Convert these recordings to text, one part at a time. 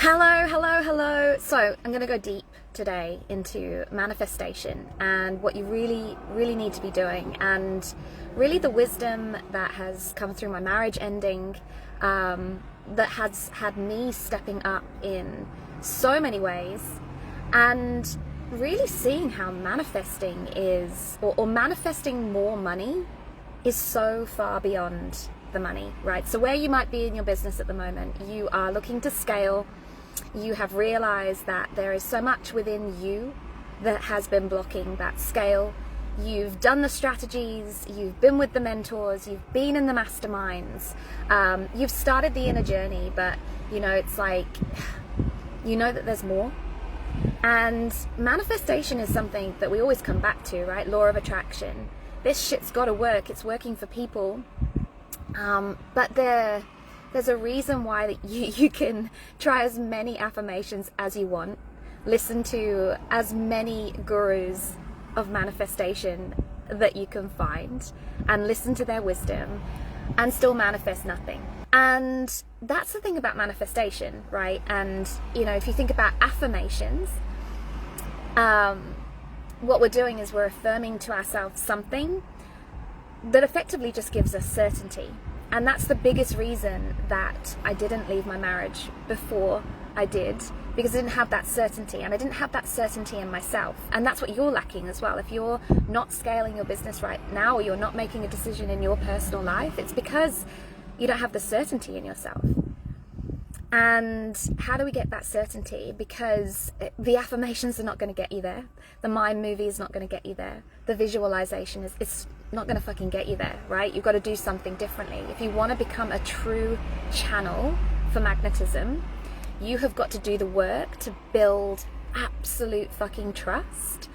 Hello. So I'm going to go deep today into manifestation and what you really need to be doing, and really the wisdom that has come through my marriage ending, that has had me stepping up in so many ways, and really seeing how manifesting is, or manifesting more money is so far beyond the money, right? So where you might be in your business at the moment, you are looking to scale. You have realized that there is so much within you that has been blocking that scale. You've done the strategies, you've been with the mentors, you've been in the masterminds, you've started the inner journey, but it's like, that there's more. And manifestation is something that we always come back to, right? Law of attraction. This shit's got to work. It's working for people. But there's a reason why that you can try as many affirmations as you want, listen to as many gurus of manifestation that you can find, and listen to their wisdom, and still manifest nothing. And that's the thing about manifestation, right? And if you think about affirmations, what we're doing is we're affirming to ourselves something that effectively just gives us certainty. And that's the biggest reason that I didn't leave my marriage before I did, because I didn't have that certainty, and I didn't have that certainty in myself. And that's what you're lacking as well. If you're not scaling your business right now, or you're not making a decision in your personal life, it's because you don't have the certainty in yourself. And how do we get that certainty? Because the affirmations are not going to get you there. The mind movie is not going to get you there. The visualization it's not going to fucking get you there, right? You've got to do something differently. If you want to become a true channel for magnetism, you have got to do the work to build absolute fucking trust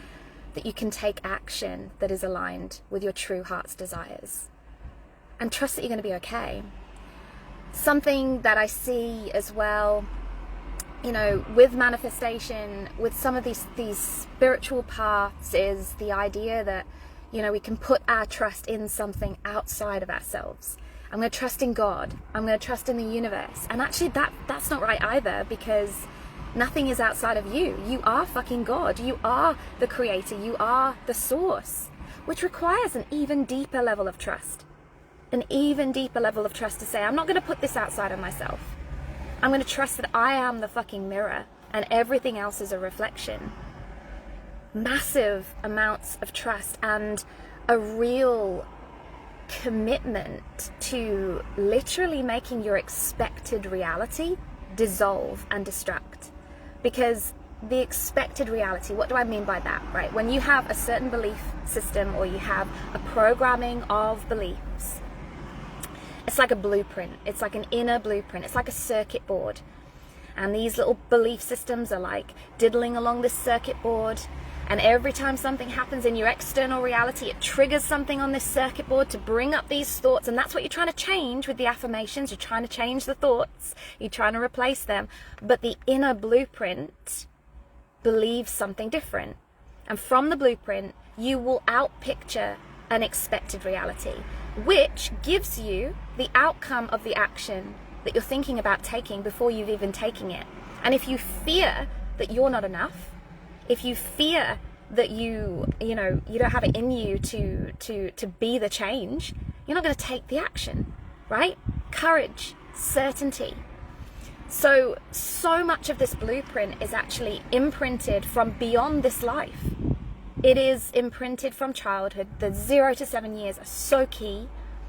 that you can take action that is aligned with your true heart's desires. And trust that you're going to be okay. Something that I see as well, with manifestation, with some of these spiritual paths, is the idea that, we can put our trust in something outside of ourselves. I'm going to trust in God. I'm going to trust in the universe. And actually that's not right either, because nothing is outside of you. You are fucking God. You are the creator. You are the source, which requires an even deeper level of trust. An even deeper level of trust to say, I'm not going to put this outside of myself. I'm going to trust that I am the fucking mirror and everything else is a reflection. Massive amounts of trust and a real commitment to literally making your expected reality dissolve and destruct. Because the expected reality, what do I mean by that, right? When you have a certain belief system, or you have a programming of beliefs, it's like a blueprint. It's like an inner blueprint. It's like a circuit board. And these little belief systems are like diddling along this circuit board. And every time something happens in your external reality, it triggers something on this circuit board to bring up these thoughts. And that's what you're trying to change with the affirmations. You're trying to change the thoughts. You're trying to replace them. But the inner blueprint believes something different. And from the blueprint, you will outpicture an expected reality, which gives you the outcome of the action that you're thinking about taking before you've even taken it. And if you fear that you're not enough, if you fear that you don't have it in you to be the change, you're not going to take the action, right? Courage, certainty. So much of this blueprint is actually imprinted from beyond this life. It is imprinted from childhood. The 0 to 7 years are so key.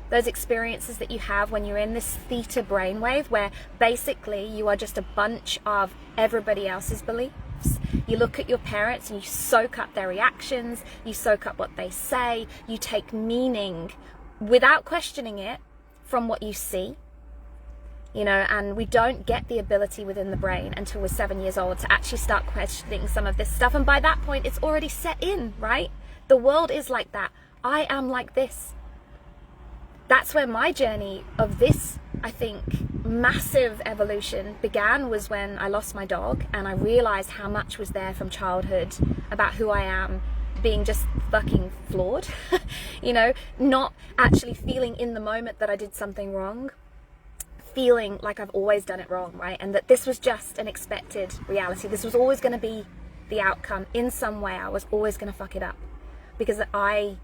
Those experiences that you have when you're in this theta brainwave, where basically you are just a bunch of everybody else's beliefs. You look at your parents and you soak up their reactions, you soak up what they say, you take meaning without questioning it from what you see. And we don't get the ability within the brain until we're 7 years old to actually start questioning some of this stuff. And by that point, it's already set in, right? The world is like that. I am like this. That's where my journey of this, I think, massive evolution began, was when I lost my dog and I realized how much was there from childhood about who I am being just fucking flawed, not actually feeling in the moment that I did something wrong, feeling like I've always done it wrong, right? And that this was just an expected reality. This was always going to be the outcome. In some way, I was always going to fuck it up because I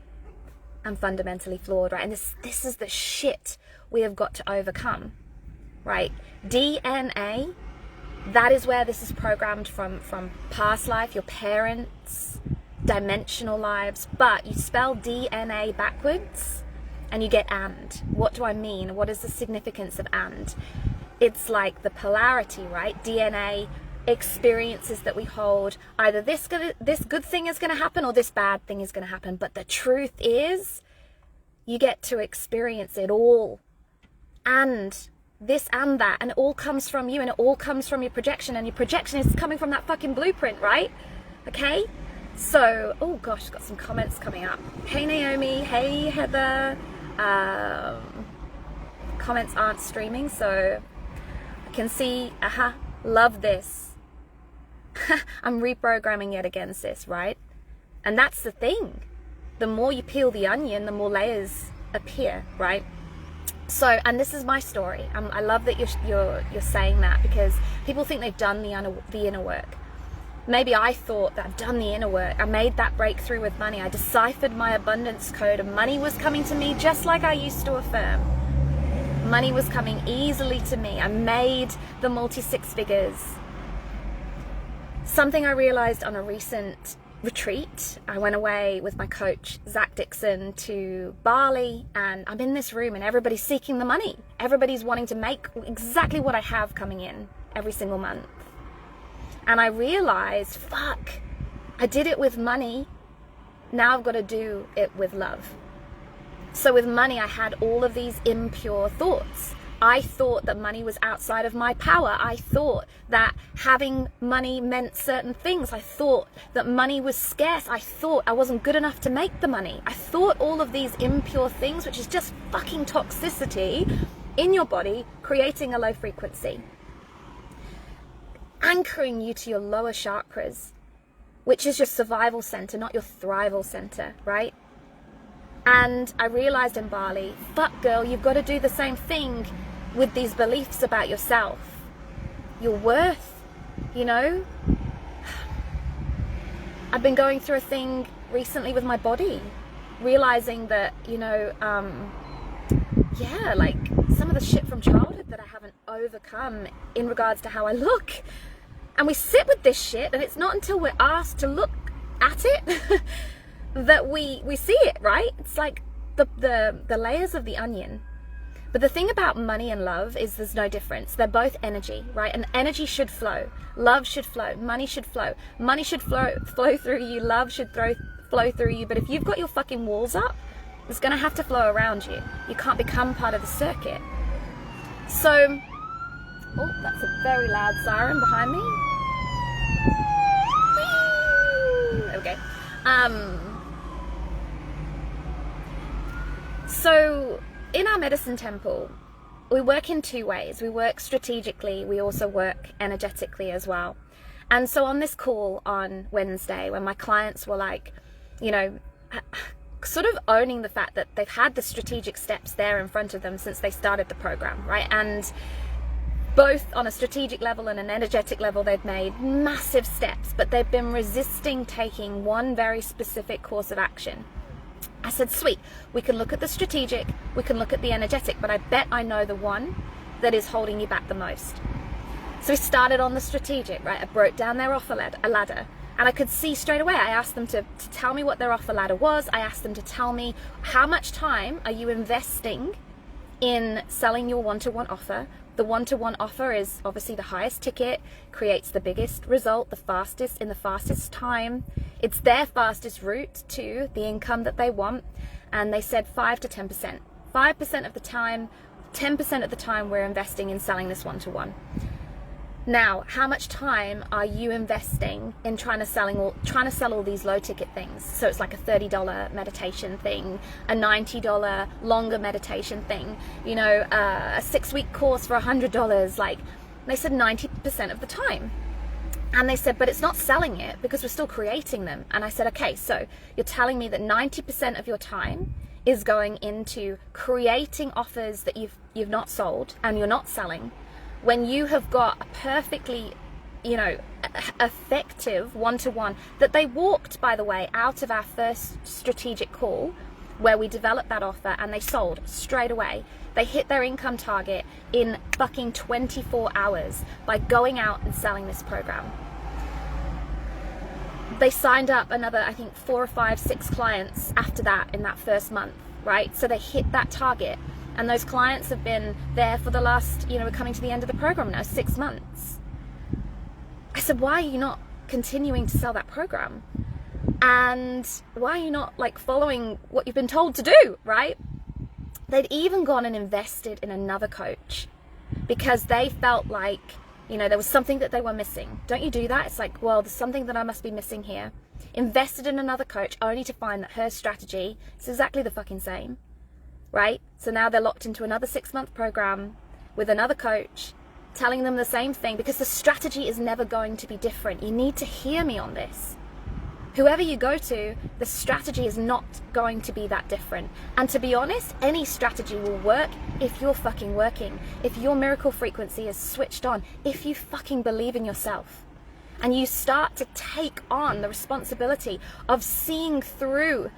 am fundamentally flawed, right? And this is the shit we have got to overcome, right? DNA, that is where this is programmed from past life, your parents, dimensional lives. But you spell DNA backwards and you get and. What do I mean? What is the significance of and? It's like the polarity, right? DNA, experiences that we hold, either this good thing is going to happen or this bad thing is going to happen. But the truth is, you get to experience it all, and this and that, and it all comes from you, and it all comes from your projection, and your projection is coming from that fucking blueprint, right? Okay, so oh gosh, got some comments coming up. Hey Naomi, hey Heather. Comments aren't streaming, so I can see. Love this. I'm reprogramming yet again, sis, right? And that's the thing. The more you peel the onion, the more layers appear, right? So, and this is my story. I love that you're saying that, because people think they've done the inner work. Maybe I thought that I've done the inner work. I made that breakthrough with money. I deciphered my abundance code, and money was coming to me just like I used to affirm. Money was coming easily to me. I made the multi-six figures. Something I realized on a recent retreat, I went away with my coach, Zach Dixon, to Bali, and I'm in this room and everybody's seeking the money. Everybody's wanting to make exactly what I have coming in every single month. And I realized, fuck, I did it with money. Now I've got to do it with love. So with money, I had all of these impure thoughts. I thought that money was outside of my power. I thought that having money meant certain things. I thought that money was scarce. I thought I wasn't good enough to make the money. I thought all of these impure things, which is just fucking toxicity in your body, creating a low frequency, anchoring you to your lower chakras, which is your survival center, not your thrival center, right? And I realized in Bali, fuck girl, you've got to do the same thing with these beliefs about yourself, your worth, you know? I've been going through a thing recently with my body, realizing that, you know, yeah, like some of the shit from childhood that I haven't overcome in regards to how I look. And we sit with this shit, and it's not until we're asked to look at it that we see it, right? It's like the layers of the onion. But the thing about money and love is there's no difference. They're both energy, right? And energy should flow. Love should flow. Money should flow. Money should flow through you. Love should flow through you. But if you've got your fucking walls up, it's going to have to flow around you. You can't become part of the circuit. So, oh, that's a very loud siren behind me. There we go. So in our medicine temple, we work in two ways. We work strategically. We also work energetically as well. And so on this call on Wednesday, when my clients were like, you know, sort of owning the fact that they've had the strategic steps there in front of them since they started the program, right? And both on a strategic level and an energetic level, they've made massive steps, but they've been resisting taking one very specific course of action. I said, sweet, we can look at the strategic, we can look at the energetic, but I bet I know the one that is holding you back the most. So we started on the strategic, right? I broke down their offer ladder, and I could see straight away. I asked them to tell me what their offer ladder was. I asked them to tell me how much time are you investing in selling your one-to-one offer. The one-to-one offer is obviously the highest ticket, creates the biggest result, the fastest, in the fastest time. It's their fastest route to the income that they want. And they said 5 to 10%. 5% of the time, 10% of the time we're investing in selling this one-to-one. Now, how much time are you investing in trying to sell all these low ticket things? So it's like a $30 meditation thing, a $90 longer meditation thing, you know, a 6-week course for $100. Like, they said 90% of the time. And they said, but it's not selling it because we're still creating them. And I said, okay, so you're telling me that 90% of your time is going into creating offers that you've not sold and you're not selling, when you have got a perfectly, you know, effective one-to-one that they walked, by the way, out of our first strategic call where we developed that offer, and they sold straight away. They hit their income target in fucking 24 hours by going out and selling this program. They signed up another, I think, 4 or 5, 6 clients after that in that first month, right? So they hit that target, and those clients have been there for the last, you know, we're coming to the end of the program now, 6 months. I said, why are you not continuing to sell that program? And why are you not like following what you've been told to do, right? They'd even gone and invested in another coach because they felt like, you know, there was something that they were missing. Don't you do that? It's like, well, there's something that I must be missing here. Invested in another coach only to find that her strategy is exactly the fucking same, right? So now they're locked into another 6-month program with another coach telling them the same thing, because the strategy is never going to be different. You need to hear me on this. Whoever you go to, the strategy is not going to be that different. And to be honest, any strategy will work if you're fucking working, if your miracle frequency is switched on, if you fucking believe in yourself. And you start to take on the responsibility of seeing through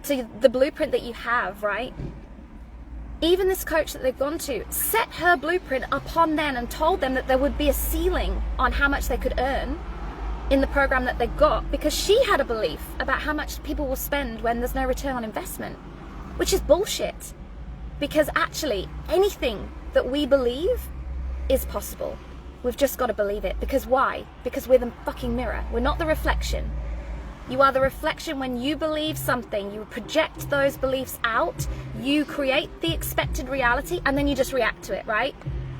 to the blueprint that you have, right? Even this coach that they've gone to set her blueprint upon them and told them that there would be a ceiling on how much they could earn in the program that they got, because she had a belief about how much people will spend when there's no return on investment, which is bullshit. Because actually anything that we believe is possible. We've just got to believe it. Because why? Because we're the fucking mirror. We're not the reflection. You are the reflection. When you believe something, you project those beliefs out, you create the expected reality, and then you just react to it, right?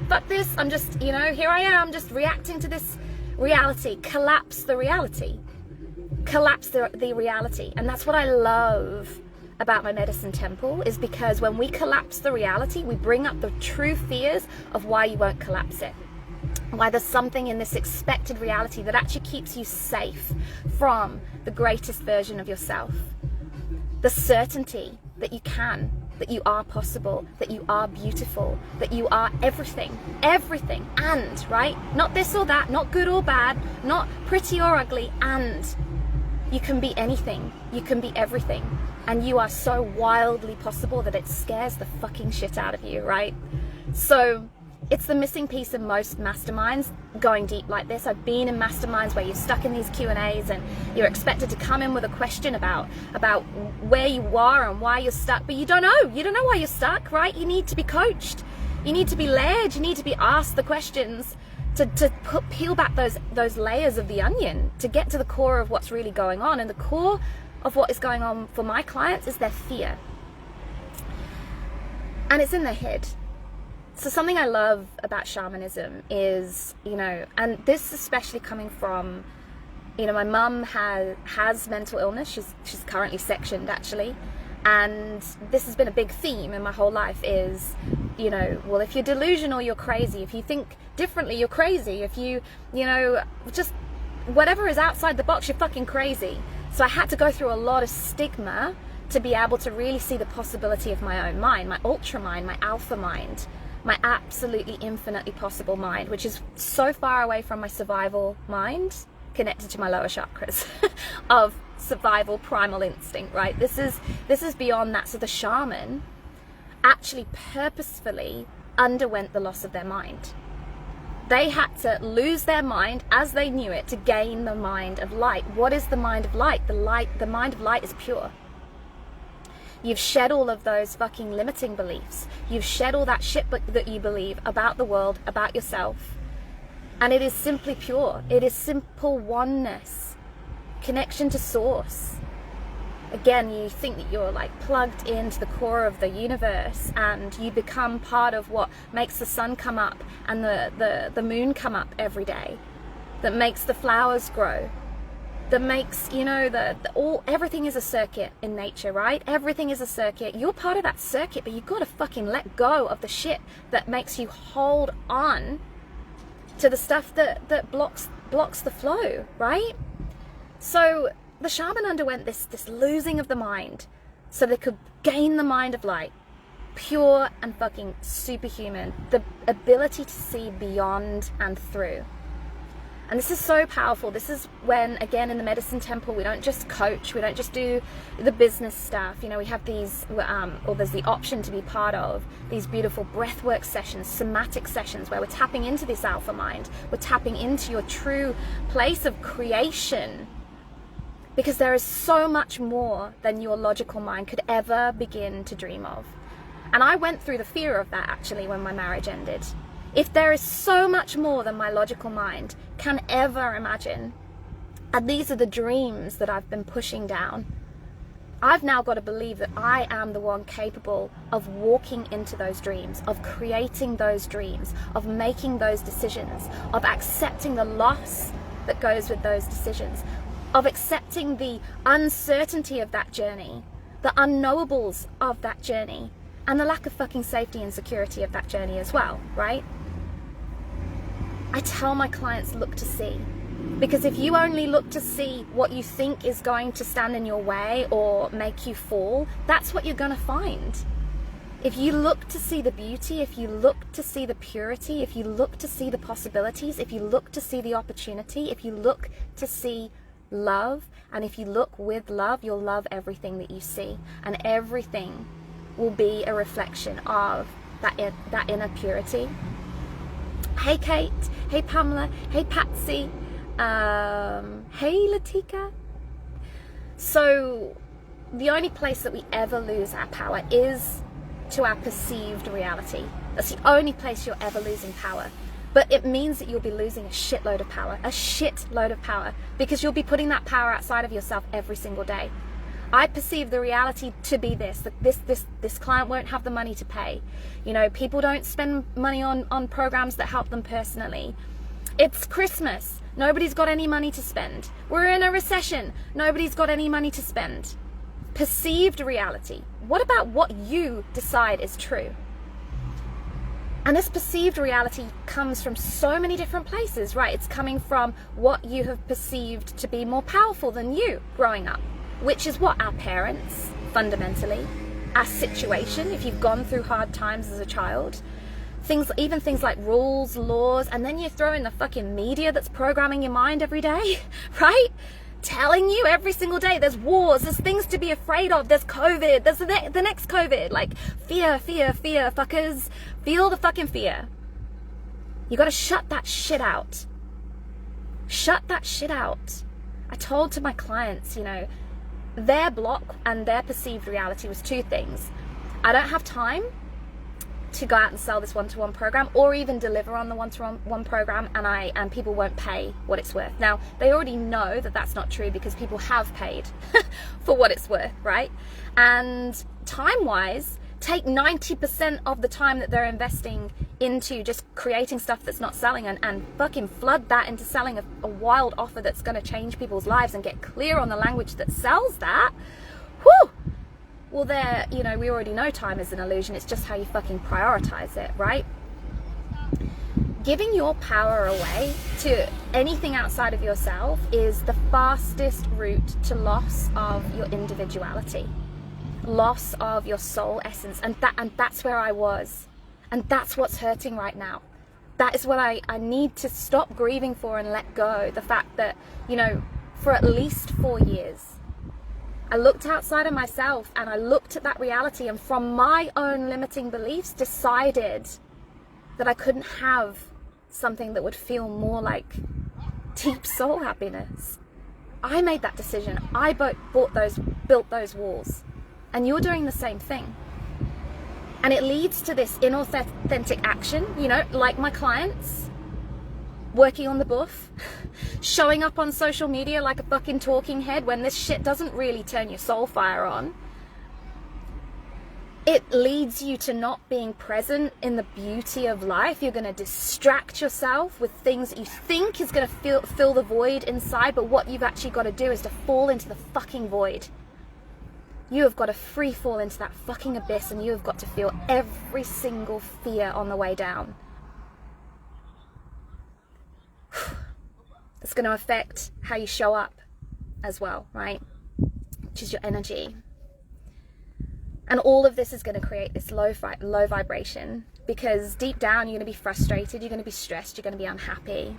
Fuck this, I'm just, you know, here I am just reacting to this reality. Collapse the reality. Collapse the reality. And that's what I love about my medicine temple, is because when we collapse the reality, we bring up the true fears of why you won't collapse it. Why there's something in this expected reality that actually keeps you safe from the greatest version of yourself. The certainty that you can, that you are possible, that you are beautiful, that you are everything, everything, and, right? Not this or that, not good or bad, not pretty or ugly, and you can be anything, you can be everything, and you are so wildly possible that it scares the fucking shit out of you, right? So it's the missing piece in most masterminds, going deep like this. I've been in masterminds where you're stuck in these Q&As and you're expected to come in with a question about where you are and why you're stuck, but you don't know why you're stuck, right? You need to be coached, you need to be led, you need to be asked the questions to peel back those layers of the onion to get to the core of what's really going on. And the core of what is going on for my clients is their fear, and it's in their head. So something I love about shamanism is, you know, and this especially coming from, you know, my mum has mental illness. She's currently sectioned, actually. And this has been a big theme in my whole life is, you know, well, if you're delusional, you're crazy. If you think differently, you're crazy. If you know, just whatever is outside the box, you're fucking crazy. So I had to go through a lot of stigma to be able to really see the possibility of my own mind, my ultra mind, my alpha mind, my absolutely infinitely possible mind, which is so far away from my survival mind, connected to my lower chakras of survival primal instinct, right? This is beyond that. So the shaman actually purposefully underwent the loss of their mind. They had to lose their mind as they knew it to gain the mind of light. What is the mind of light? The mind of light is pure. You've shed all of those fucking limiting beliefs. You've shed all that shit that you believe about the world, about yourself. And it is simply pure. It is simple oneness. Connection to source. Again, you think that you're like plugged into the core of the universe and you become part of what makes the sun come up and the moon come up every day. That makes the flowers grow. That makes, you know, everything is a circuit in nature, right? Everything is a circuit. You're part of that circuit, but you've got to fucking let go of the shit that makes you hold on to the stuff that blocks the flow, right? So the shaman underwent this losing of the mind so they could gain the mind of light, pure and fucking superhuman, the ability to see beyond and through. And this is so powerful. This is when, again, in the medicine temple, we don't just coach, we don't just do the business stuff. You know, we have these, or there's the option to be part of these beautiful breathwork sessions, somatic sessions, where we're tapping into this alpha mind. We're tapping into your true place of creation. Because there is so much more than your logical mind could ever begin to dream of. And I went through the fear of that, actually, when my marriage ended. If there is so much more than my logical mind can ever imagine, and these are the dreams that I've been pushing down, I've now got to believe that I am the one capable of walking into those dreams, of creating those dreams, of making those decisions, of accepting the loss that goes with those decisions, of accepting the uncertainty of that journey, the unknowables of that journey, and the lack of fucking safety and security of that journey as well, right? I tell my clients, look to see. Because if you only look to see what you think is going to stand in your way or make you fall, that's what you're going to find. If you look to see the beauty, if you look to see the purity, if you look to see the possibilities, if you look to see the opportunity, if you look to see love, and if you look with love, you'll love everything that you see. And everything will be a reflection of that inner purity. Hey Kate, hey Pamela, hey Patsy, hey Latika. So the only place that we ever lose our power is to our perceived reality. That's the only place you're ever losing power. But it means that you'll be losing a shitload of power, because you'll be putting that power outside of yourself every single day. I perceive the reality to be this, that this client won't have the money to pay. You know, people don't spend money on programs that help them personally. It's Christmas. Nobody's got any money to spend. We're in a recession. Nobody's got any money to spend. Perceived reality. What about what you decide is true? And this perceived reality comes from so many different places, right? It's coming from what you have perceived to be more powerful than you growing up. Which is what? Our parents, fundamentally. Our situation, if you've gone through hard times as a child. Even things like rules, laws, and then you throw in the fucking media that's programming your mind every day, right? Telling you every single day there's wars, there's things to be afraid of, there's COVID, there's the next COVID. Like, fear, fuckers. Feel the fucking fear. You gotta shut that shit out. Shut that shit out. I told to my clients, you know, their block and their perceived reality was two things. I don't have time to go out and sell this one-to-one program or even deliver on the one-to-one program, and people won't pay what it's worth. Now, they already know that that's not true because people have paid for what it's worth, right? And time-wise, take 90% of the time that they're investing into just creating stuff that's not selling and fucking flood that into selling a wild offer that's going to change people's lives and get clear on the language that sells that. Whew! Well, you know, we already know time is an illusion. It's just how you fucking prioritize it, right? Giving your power away to anything outside of yourself is the fastest route to loss of your individuality. Loss of your soul essence, and that's where I was, and that's what's hurting right now. That is what I need to stop grieving for and let go. The fact that, you know, for at least 4 years I looked outside of myself and I looked at that reality, and from my own limiting beliefs decided that I couldn't have something that would feel more like deep soul happiness. I made that decision. I built those walls. And you're doing the same thing. And it leads to this inauthentic action, you know, like my clients, working on the booth, showing up on social media like a fucking talking head when this shit doesn't really turn your soul fire on. It leads you to not being present in the beauty of life. You're going to distract yourself with things that you think is going to fill the void inside, but what you've actually got to do is to fall into the fucking void. You have got to free fall into that fucking abyss, and you have got to feel every single fear on the way down. It's going to affect how you show up as well, right? Which is your energy. And all of this is going to create this low vibration, because deep down you're going to be frustrated, you're going to be stressed, you're going to be unhappy.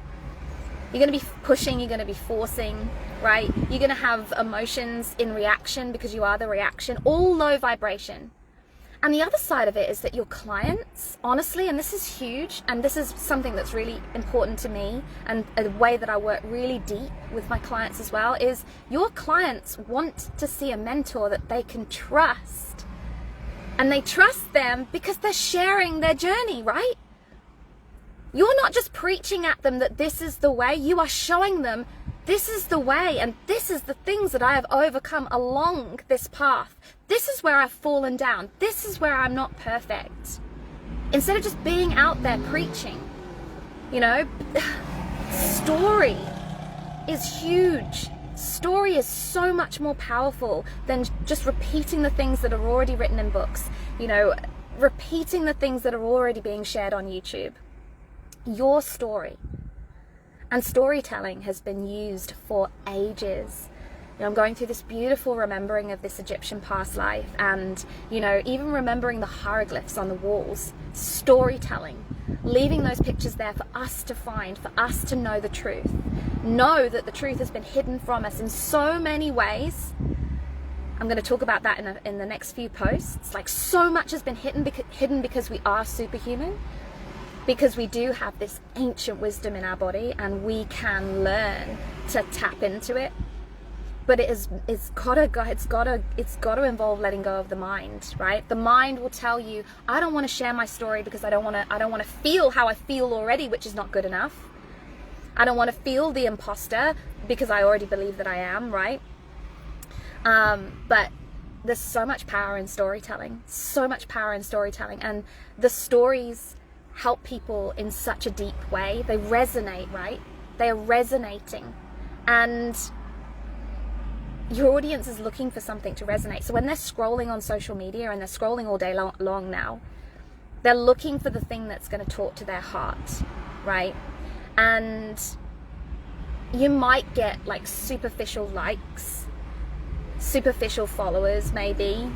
You're going to be pushing, you're going to be forcing, right? You're going to have emotions in reaction because you are the reaction, all low vibration. And the other side of it is that your clients, honestly, and this is huge, and this is something that's really important to me, and a way that I work really deep with my clients as well, is your clients want to see a mentor that they can trust. And they trust them because they're sharing their journey, right? You're not just preaching at them that this is the way, you are showing them this is the way, and this is the things that I have overcome along this path. This is where I've fallen down. This is where I'm not perfect. Instead of just being out there preaching, you know, story is huge. Story is so much more powerful than just repeating the things that are already written in books, you know, repeating the things that are already being shared on YouTube. Your story. And storytelling has been used for ages. You know, I'm going through this beautiful remembering of this Egyptian past life, and, you know, even remembering the hieroglyphs on the walls. Storytelling. Leaving those pictures there for us to find, for us to know the truth. Know that the truth has been hidden from us in so many ways. I'm going to talk about that in the next few posts. Like, so much has been hidden because we are superhuman. Because we do have this ancient wisdom in our body, and we can learn to tap into it. But it's got to involve letting go of the mind, right? The mind will tell you, I don't want to share my story because I don't want to feel how I feel already, which is not good enough. I don't want to feel the imposter because I already believe that I am, right? But there's so much power in storytelling, and the stories help people in such a deep way. They resonate, right? They are resonating, and your audience is looking for something to resonate. So when they're scrolling on social media, and they're scrolling all day long now, they're looking for the thing that's going to talk to their heart, right? And you might get like superficial likes, superficial followers maybe,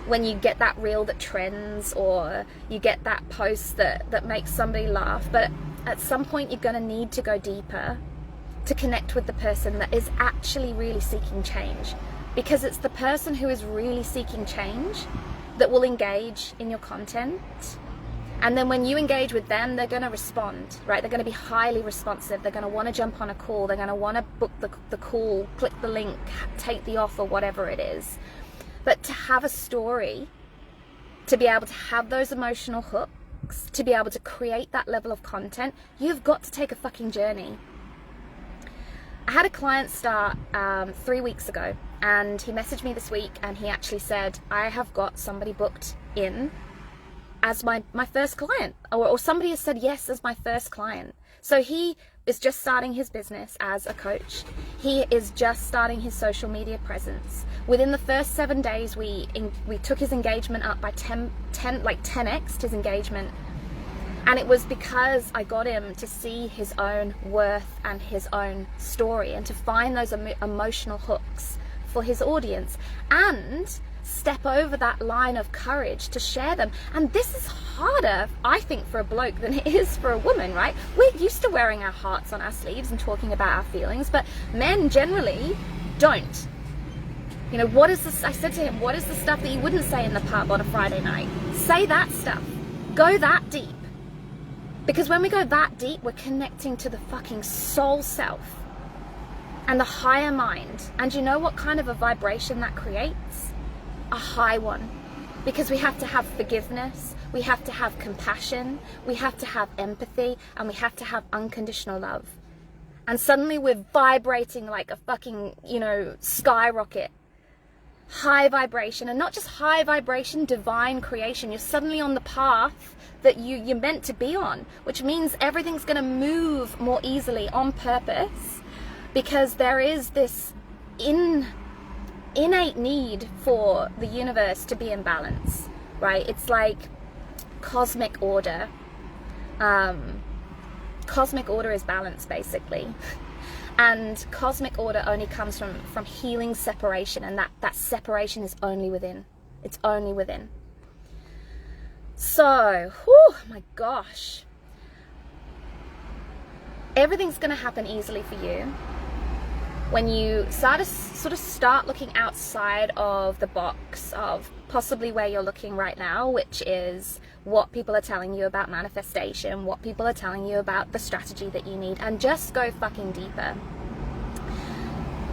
when you get that reel that trends, or you get that post that makes somebody laugh. But at some point you're going to need to go deeper to connect with the person that is actually really seeking change, because it's the person who is really seeking change that will engage in your content. And then when you engage with them, they're going to respond, right? They're going to be highly responsive. They're going to want to jump on a call. They're going to want to book the call, click the link, take the offer, whatever it is. But to have a story, to be able to have those emotional hooks, to be able to create that level of content, you've got to take a fucking journey. I had a client start 3 weeks ago, and he messaged me this week, and he actually said, I have got somebody booked in as my first client, or somebody has said yes as my first client. So he is just starting his business as a coach. He is just starting his social media presence. Within the first 7 days, we took his engagement up by 10x his engagement. And it was because I got him to see his own worth and his own story, and to find those emotional hooks for his audience, and step over that line of courage to share them. And this is harder, I think, for a bloke than it is for a woman, right? We're used to wearing our hearts on our sleeves and talking about our feelings, but men generally don't. You know, what is this? I said to him, what is the stuff that you wouldn't say in the pub on a Friday night? Say that stuff. Go that deep. Because when we go that deep, we're connecting to the fucking soul self and the higher mind. And you know what kind of a vibration that creates? A high one. Because we have to have forgiveness, we have to have compassion, we have to have empathy, and we have to have unconditional love. And suddenly we're vibrating like a fucking, you know, skyrocket. High vibration, and not just high vibration, divine creation. You're suddenly on the path that you're meant to be on, which means everything's going to move more easily on purpose, because there is this innate need for the universe to be in balance, right? It's like cosmic order. Cosmic order is balance, basically. And cosmic order only comes from healing separation, and that separation is only within. It's only within. So, whew, my gosh. Everything's going to happen easily for you when you start looking outside of the box of possibly where you're looking right now, which is what people are telling you about manifestation, what people are telling you about the strategy that you need, and just go fucking deeper.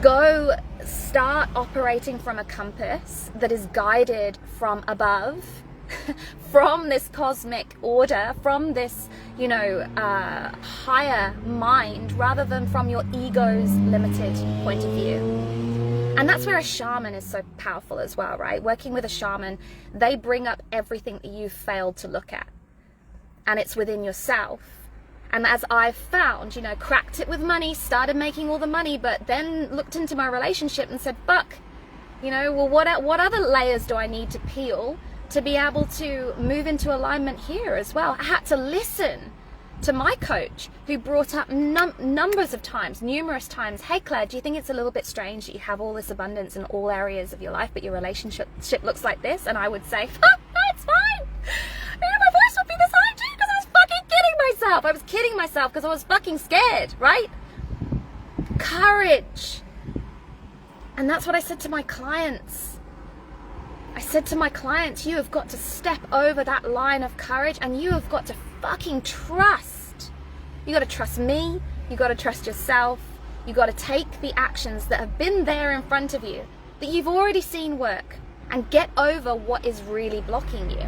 Go start operating from a compass that is guided from above, from this cosmic order, from this, higher mind, rather than from your ego's limited point of view. And that's where a shaman is so powerful as well, right? Working with a shaman, they bring up everything that you've failed to look at. And it's within yourself. And as I've found, cracked it with money, started making all the money, but then looked into my relationship and said, fuck, what other layers do I need to peel to be able to move into alignment here as well? I had to listen to my coach, who brought up numerous times, hey Claire, do you think it's a little bit strange that you have all this abundance in all areas of your life, but your relationship looks like this? And I would say, it's fine. My voice would be this high too, because I was fucking kidding myself. I was kidding myself because I was fucking scared, right? Courage. And that's what I said to my clients. I said to my clients, you have got to step over that line of courage, and you have got to fucking trust. You got to trust me. You got to trust yourself. You got to take the actions that have been there in front of you, that you've already seen work, and get over what is really blocking you.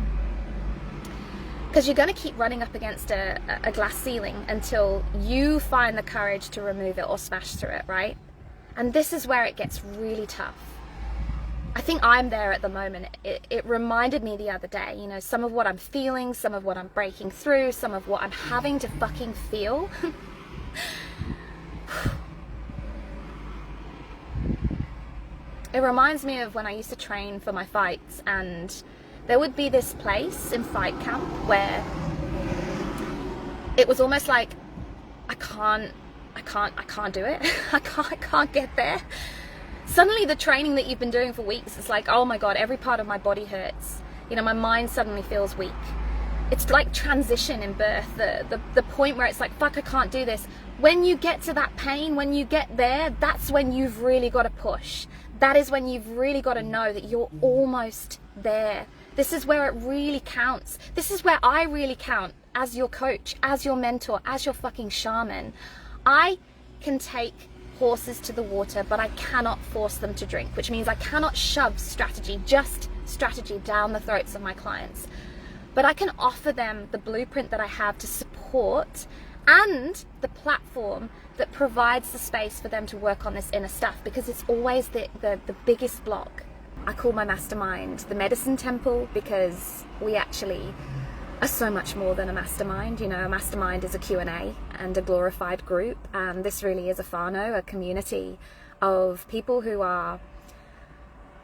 Because you're going to keep running up against a glass ceiling until you find the courage to remove it or smash through it, right? And this is where it gets really tough. I think I'm there at the moment. It reminded me the other day, some of what I'm feeling, some of what I'm breaking through, some of what I'm having to fucking feel. It reminds me of when I used to train for my fights, and there would be this place in fight camp where it was almost like I can't do it. I can't get there. Suddenly the training that you've been doing for weeks, it's like, oh my God, every part of my body hurts. My mind suddenly feels weak. It's like transition in birth, the point where it's like, fuck, I can't do this. When you get to that pain, when you get there, that's when you've really got to push. That is when you've really got to know that you're almost there. This is where it really counts. This is where I really count as your coach, as your mentor, as your fucking shaman. I can take horses to the water, but I cannot force them to drink, which means I cannot shove strategy down the throats of my clients. But I can offer them the blueprint that I have to support, and the platform that provides the space for them to work on this inner stuff, because it's always the biggest block. I call my mastermind the medicine temple, because we actually are so much more than a mastermind. A mastermind is a Q&A and a glorified group, and this really is a whānau, a community of people who are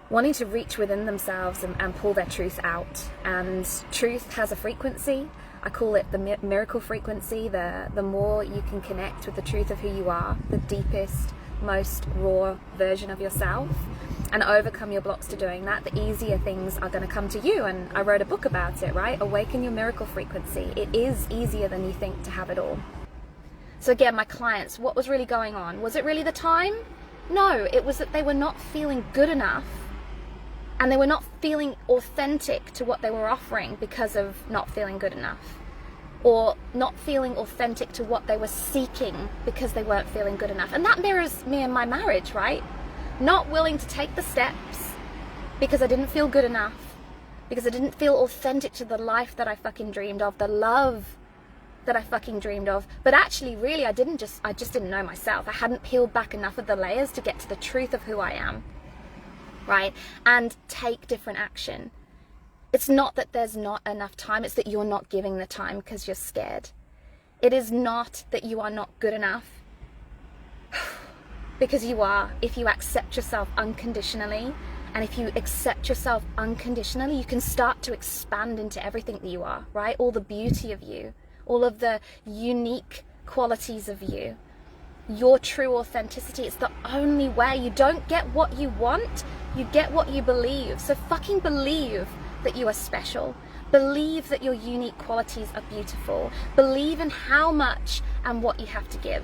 wanting to reach within themselves and pull their truth out. And truth has a frequency. I call it the miracle frequency. The more you can connect with the truth of who you are, the deepest, most raw version of yourself, and overcome your blocks to doing that, the easier things are going to come to you. And I wrote a book about it, right? Awaken your miracle frequency. It is easier than you think to have it all. So again, my clients, what was really going on? Was it really the time? No, it was that they were not feeling good enough, and they were not feeling authentic to what they were offering because of not feeling good enough, or not feeling authentic to what they were seeking because they weren't feeling good enough. And that mirrors me and my marriage, right? Not willing to take the steps because I didn't feel good enough, because I didn't feel authentic to the life that I fucking dreamed of, the love that I fucking dreamed of. But actually, really, I just didn't know myself. I hadn't peeled back enough of the layers to get to the truth of who I am, right? And take different action. It's not that there's not enough time, it's that you're not giving the time because you're scared. It is not that you are not good enough, because you are. If you accept yourself unconditionally, and if you accept yourself unconditionally, you can start to expand into everything that you are, right? All the beauty of you, all of the unique qualities of you. your true authenticity. It's the only way. You don't get what you want, you get what you believe. So fucking believe that you are special. Believe that your unique qualities are beautiful. Believe in how much and what you have to give.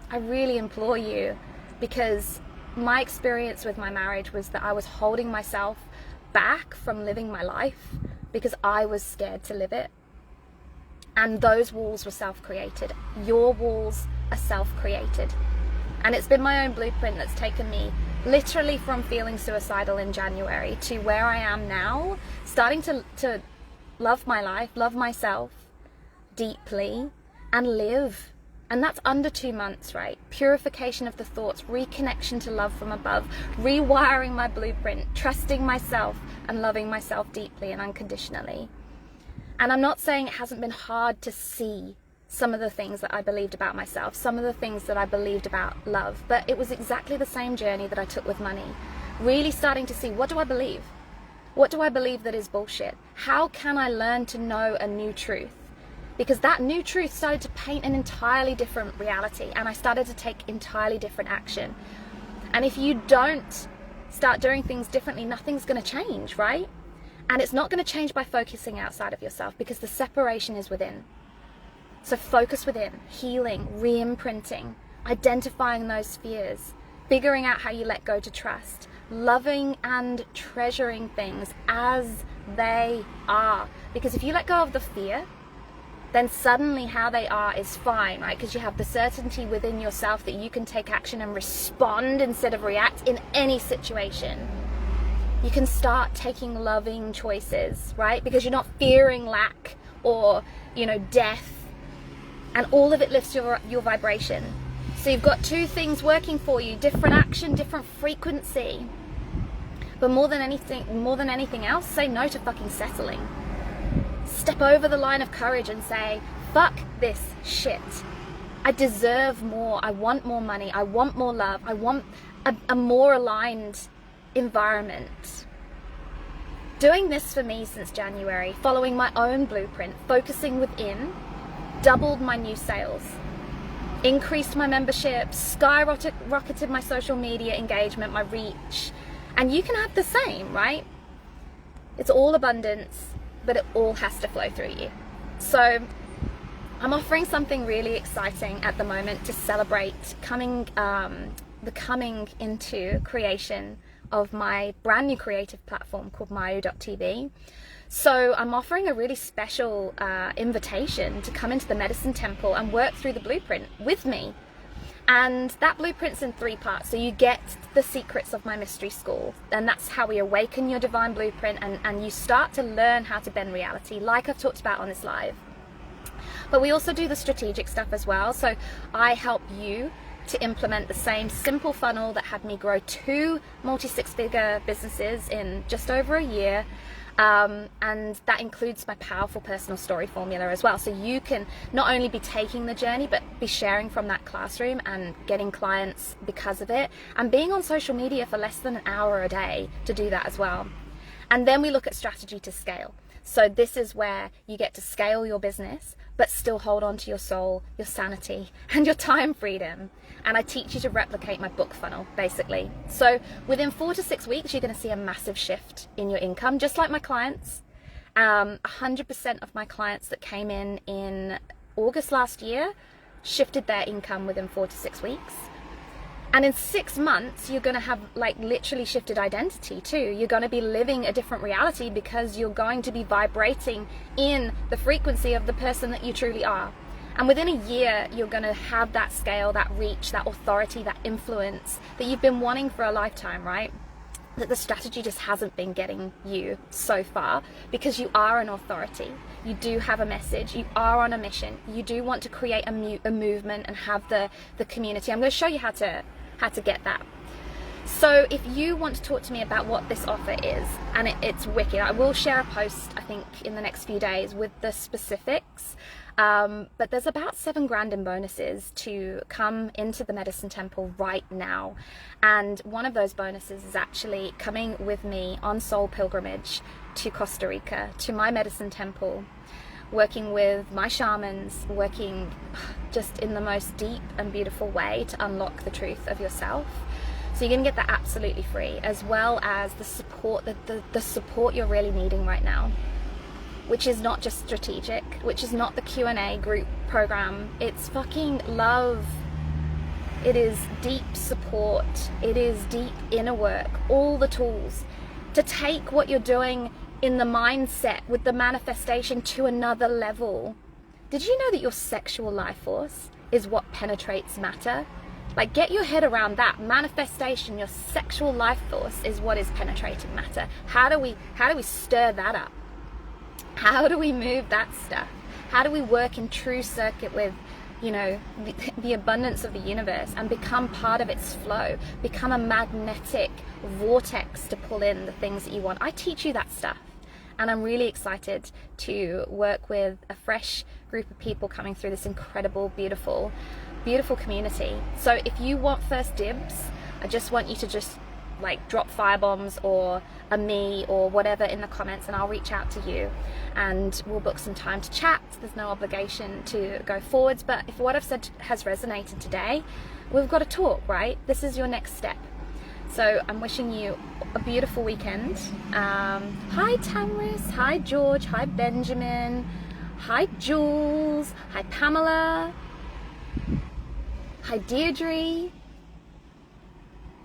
I really implore you, because my experience with my marriage was that I was holding myself back from living my life because I was scared to live it. And those walls were self-created. Your walls are self-created. And it's been my own blueprint that's taken me literally from feeling suicidal in January to where I am now, starting to love my life, love myself deeply, and live. And that's under 2 months, right? Purification of the thoughts, reconnection to love from above, rewiring my blueprint, trusting myself and loving myself deeply and unconditionally. And I'm not saying it hasn't been hard to see some of the things that I believed about myself, some of the things that I believed about love, but it was exactly the same journey that I took with money. Really starting to see, what do I believe? What do I believe that is bullshit? How can I learn to know a new truth? Because that new truth started to paint an entirely different reality, and I started to take entirely different action. And if you don't start doing things differently, nothing's going to change, right? And it's not going to change by focusing outside of yourself, because the separation is within. So focus within, healing, re-imprinting, identifying those fears, figuring out how you let go to trust, loving and treasuring things as they are. Because if you let go of the fear, then suddenly how they are is fine, right? Because you have the certainty within yourself that you can take action and respond instead of react in any situation. You can start taking loving choices, right? Because you're not fearing lack or, death, and all of it lifts your vibration. So you've got two things working for you: different action, different frequency. But more than anything else, say no to fucking settling. Step over the line of courage and say, fuck this shit. I deserve more. I want more money. I want more love. I want a more aligned environment. Doing this for me since January, following my own blueprint, focusing within, doubled my new sales, increased my membership, skyrocketed my social media engagement, my reach. And you can have the same, right? It's all abundance, but it all has to flow through you. So I'm offering something really exciting at the moment to celebrate the coming into creation of my brand new creative platform called Mayu.tv. So I'm offering a really special invitation to come into the Medicine Temple and work through the blueprint with me. And that blueprint's in 3 parts. So you get the secrets of my mystery school, and that's how we awaken your divine blueprint, and you start to learn how to bend reality, like I've talked about on this live. But we also do the strategic stuff as well. So I help you to implement the same simple funnel that had me grow 2 multi-6-figure businesses in just over a year. And that includes my powerful personal story formula as well. So you can not only be taking the journey, but be sharing from that classroom and getting clients because of it, and being on social media for less than an hour a day to do that as well. And then we look at strategy to scale. So this is where you get to scale your business, but still hold on to your soul, your sanity, and your time freedom. And I teach you to replicate my book funnel, basically. So within 4 to 6 weeks, you're going to see a massive shift in your income, just like my clients. 100% of my clients that came in August last year shifted their income within 4 to 6 weeks. And in 6 months, you're going to have literally shifted identity too. You're going to be living a different reality because you're going to be vibrating in the frequency of the person that you truly are. And within a year, you're going to have that scale, that reach, that authority, that influence that you've been wanting for a lifetime, right? That the strategy just hasn't been getting you so far, because you are an authority. You do have a message. You are on a mission. You do want to create a movement and have the community. I'm going to show you how to get that. So if you want to talk to me about what this offer is, and it's wicked, I will share a post, I think, in the next few days with the specifics. But there's about $7,000 in bonuses to come into the Medicine Temple right now. And one of those bonuses is actually coming with me on soul pilgrimage to Costa Rica, to my Medicine Temple, working with my shamans, working just in the most deep and beautiful way to unlock the truth of yourself. So you're going to get that absolutely free, as well as the support, the support you're really needing right now, which is not just strategic, which is not the Q&A group program. It's fucking love. It is deep support. It is deep inner work, all the tools to take what you're doing in the mindset with the manifestation to another level. Did you know that your sexual life force is what penetrates matter? Like, get your head around that. Manifestation, your sexual life force is what is penetrating matter. How do we stir that up? How do we move that stuff? How do we work in true circuit with, you know, the abundance of the universe and become part of its flow, become a magnetic vortex to pull in the things that you want? I teach you that stuff, and I'm really excited to work with a fresh group of people coming through this incredible, beautiful community. So if you want first dibs, I just want you to just like drop firebombs or a me or whatever in the comments, and I'll reach out to you and we'll book some time to chat. There's no obligation to go forwards, but if what I've said has resonated today, we've got to talk, right? This is your next step. So I'm wishing you a beautiful weekend. Hi Tamris, hi George, hi Benjamin, hi Jules, hi Pamela, hi Deirdre.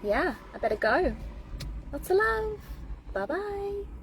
Yeah, I better go. Lots of love. Bye-bye.